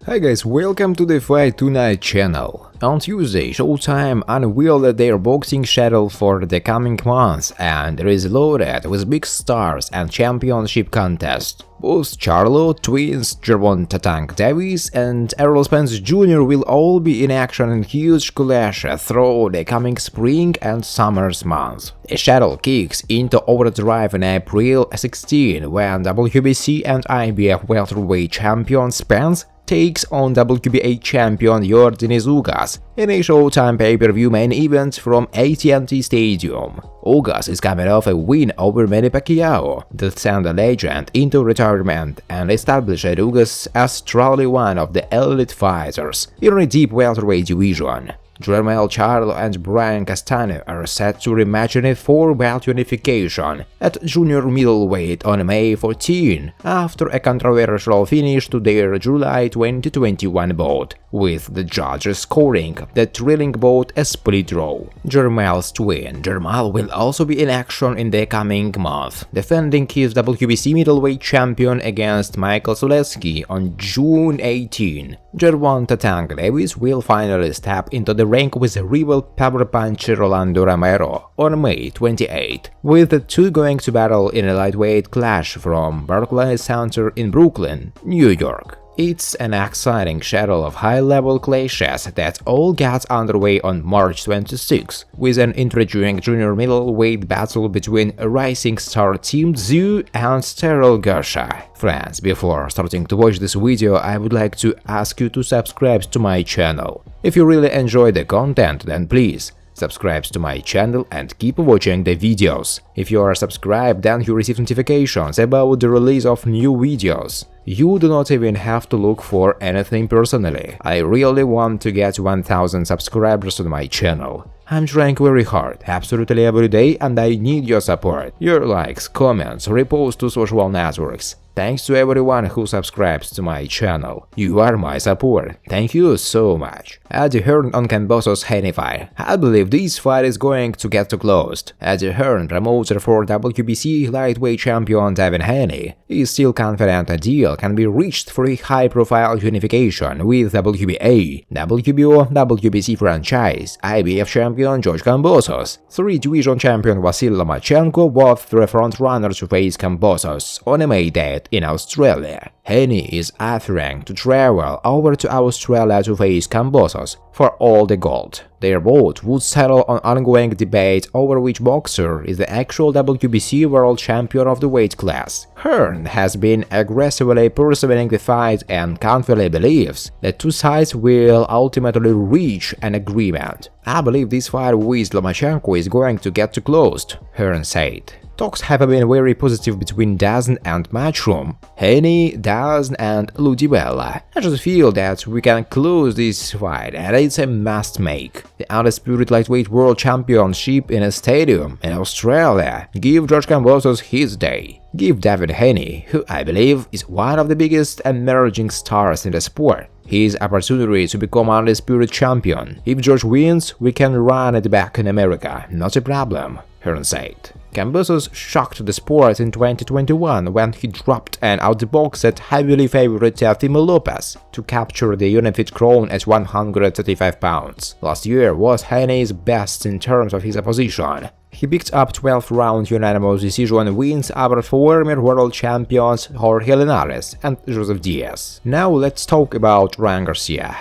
Hi guys, welcome to the Fight Tonight channel. On Tuesday, Showtime unveiled their boxing schedule for the coming months, and it is loaded with big stars and championship contests. Both Charlo, twins Gervonta Tank Davis and Errol Spence Jr. will all be in action in huge clash through the coming spring and summer months. The schedule kicks into overdrive on April 16 when WBC and IBF welterweight champion Spence takes on WBA champion Yordenis Ugas in a Showtime pay-per-view main event from AT&T Stadium. Ugas is coming off a win over Manny Pacquiao that sent the legend into retirement and established Ugas as truly one of the elite fighters in a deep welterweight division. Jermell, Charlo and Castano are set to rematch in a 4-bout unification at junior middleweight on May 14 after a controversial finish to their July 2021 bout, with the judges scoring the thrilling bout a split draw. Jermell's twin Jermall will also be in action in the coming month, defending his WBC middleweight champion against Maciej Sulecki on June 18. Gervonta Tank Davis will finally step into the ring with rival power puncher Rolando Romero on May 28, with the two going to battle in a lightweight clash from Barclays Center in Brooklyn, New York. It's an exciting schedule of high-level clashes that all gets underway on March 26, with an intriguing junior middleweight battle between rising star Team Zoo and sterile Garcia. Friends, before starting to watch this video, I would like to ask you to subscribe to my channel. If you really enjoy the content, then please subscribe to my channel and keep watching the videos. If you are subscribed, then you receive notifications about the release of new videos. You do not even have to look for anything personally. I really want to get 1000 subscribers on my channel. I'm trying very hard, absolutely every day, and I need your support. Your likes, comments, reposts to social networks. Thanks to everyone who subscribes to my channel. You are my support. Thank you so much. Eddie Hearn on Kambosos Haney fight. I believe this fight is going to get too close. Eddie Hearn, promoter for WBC lightweight champion Devin Haney, is still confident a deal can be reached for a high-profile unification with WBA, WBO, WBC franchise, IBF champion George Kambosos, 3-division champion Vasyl Lomachenko, both the front-runners to face Kambosos on a May date in Australia. Haney is offering to travel over to Australia to face Kambosos for all the gold. Their bout would settle on ongoing debate over which boxer is the actual WBC world champion of the weight class. Hearn has been aggressively pursuing the fight and confidently believes that two sides will ultimately reach an agreement. I believe this fight with Lomachenko is going to get too close, Hearn said. Talks have been very positive between Dazn and Matchroom, Haney, Dazn and Ludibella. I just feel that we can close this fight and it's a must-make. The undisputed lightweight world championship in a stadium in Australia. Give George Kambosos his day. Give Devin Haney, who I believe is one of the biggest emerging stars in the sport, his opportunity to become undisputed champion. If George wins, we can run it back in America, not a problem, Hearn said. Kambosos shocked the sport in 2021 when he dropped and outboxed heavily favored Teofimo Lopez to capture the unified crown at 135 pounds. Last year was Haney's best in terms of his opposition. He picked up 12-round unanimous decision wins over former world champions Jorge Linares and Joseph Diaz. Now let's talk about Ryan Garcia.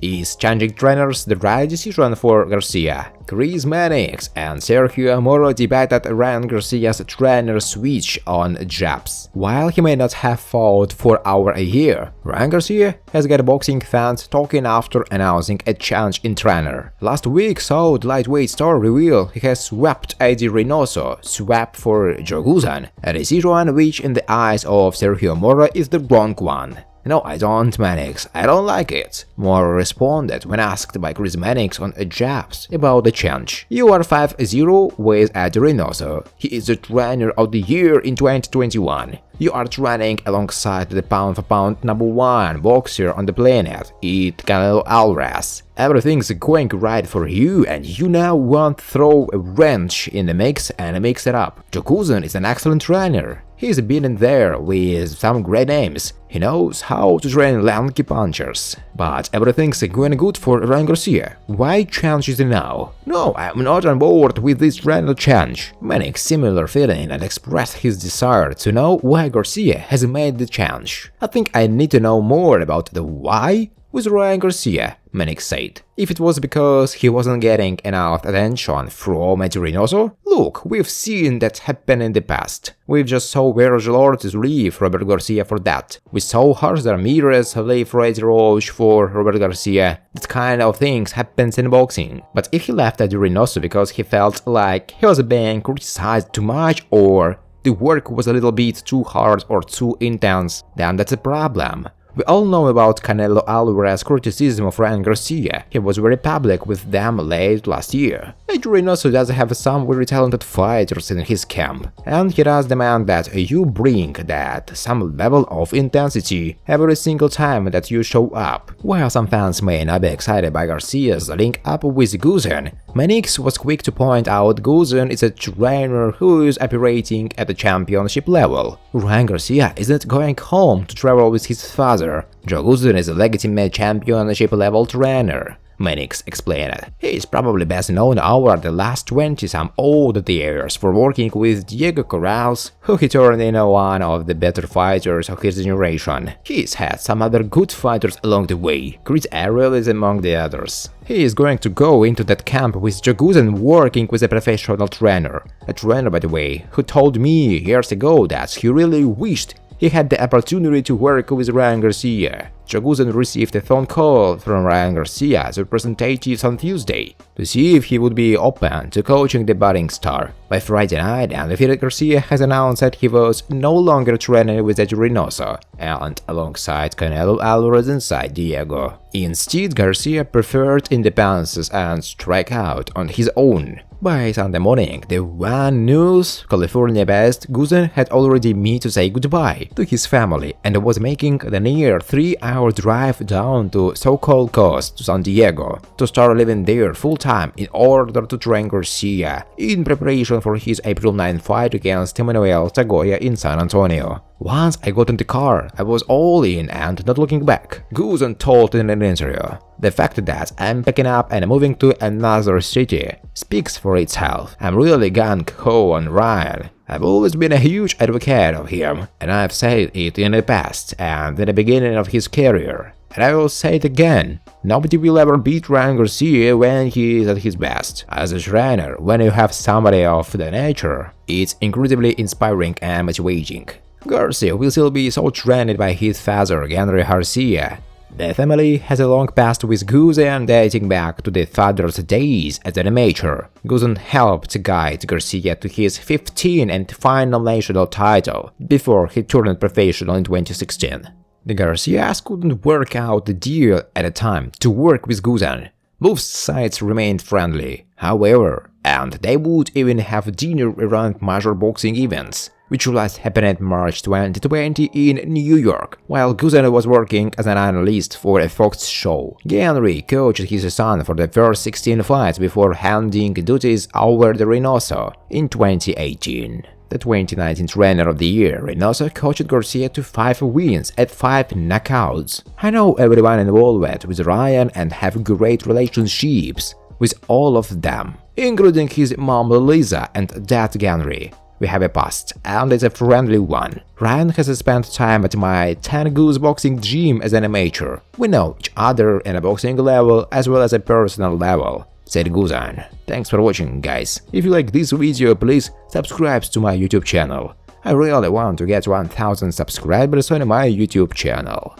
Is changing trainers the right decision for Garcia? Chris Mannix and Sergio Moro debated Ryan Garcia's trainer switch on jabs. While he may not have fought for over a year, Ryan Garcia has got boxing fans talking after announcing a change in trainer. Last week saw the lightweight star reveal he has swapped Eddie Reynoso, swap for Joe Guzan, a decision which in the eyes of Sergio Moro is the wrong one. No, I don't, Mannix. I don't like it. Moro responded when asked by Chris Mannix on jabs about the change. You are 5-0 with Eddie Reynoso. He is the trainer of the year in 2021. You are training alongside the pound-for-pound #1 boxer on the planet, Canelo Alvarez. Everything's going right for you and you now want to throw a wrench in the mix and mix it up. Joe Guzan is an excellent trainer. He's been in there with some great names. He knows how to train lanky punchers. But everything's going good for Ryan Garcia. Why change it now? No, I'm not on board with this random change. Manny similar feeling and expressed his desire to know why Garcia has made the change. I think I need to know more about the why with Ryan Garcia, Manny said. If it was because he wasn't getting enough attention from Eddie Reynoso? Look, we've seen that happen in the past. We've just saw Vergil Ortiz leave Robert Garcia for that. We saw Harzer Ramirez leave Eddie Roche for Robert Garcia. That kind of things happens in boxing. But if he left Eddie Reynoso because he felt like he was being criticized too much or the work was a little bit too hard or too intense, then that's a problem. We all know about Canelo Alvarez's criticism of Ryan Garcia. He was very public with them late last year. Eddie Reynoso does have some very talented fighters in his camp, and he does demand that you bring that some level of intensity every single time that you show up. While some fans may not be excited by Garcia's link up with Guzan, Manix was quick to point out Guzan is a trainer who is operating at the championship level. Ryan Garcia isn't going home to travel with his father. Joe Guzan is a legitimate championship-level trainer, Manix explained. He is probably best known over the last 20-some odd years for working with Diego Corrales, who he turned into one of the better fighters of his generation. He's had some other good fighters along the way. Chris Arrell is among the others. He is going to go into that camp with Joe Guzan working with a professional trainer. A trainer, by the way, who told me years ago that he really wished he had the opportunity to work with Ryan Garcia. Joe Guzan received a phone call from Ryan Garcia's representatives on Tuesday to see if he would be open to coaching the budding star. By Friday night, undefeated Garcia has announced that he was no longer training with Eddie Reynoso and alongside Canelo Alvarez inside Diego. Instead, Garcia preferred independence and strike out on his own. By Sunday morning, the One News California-based Guzan had already met to say goodbye to his family and was making the near 3-hour drive down to so-called Coast to San Diego to start living there full-time in order to train Garcia in preparation for his April 9 fight against Emmanuel Tagoya in San Antonio. Once I got in the car, I was all in and not looking back, Guzan told in an interview. The fact that I'm packing up and moving to another city speaks for itself. I'm really gung-ho on Ryan. I've always been a huge advocate of him, and I've said it in the past and in the beginning of his career. And I will say it again, nobody will ever beat Ryan Garcia when he is at his best. As a trainer, when you have somebody of that nature, it's incredibly inspiring and motivating. Garcia will still be so trained by his father, Henry Garcia. The family has a long past with Guzan dating back to the father's days as an amateur. Guzan helped guide Garcia to his 15th and final national title before he turned professional in 2016. The Garcias couldn't work out the deal at the time to work with Guzan. Both sides remained friendly, however, and they would even have dinner around major boxing events, which last happened in March 2020 in New York, while Guzan was working as an analyst for a Fox show. Henry coached his son for the first 16 fights before handing duties over to Reynoso in 2018. The 2019 Trainer of the Year, Reynoso coached Garcia to 5 wins and 5 knockouts. I know everyone involved with Ryan and have great relationships with all of them, including his mom Lisa and dad Henry. We have a past, and it's a friendly one. Ryan has spent time at my 10 Goose boxing gym as an amateur. We know each other in a boxing level as well as a personal level, said Guzan. Thanks for watching, guys. If you like this video, please subscribe to my YouTube channel. I really want to get 1000 subscribers on my YouTube channel.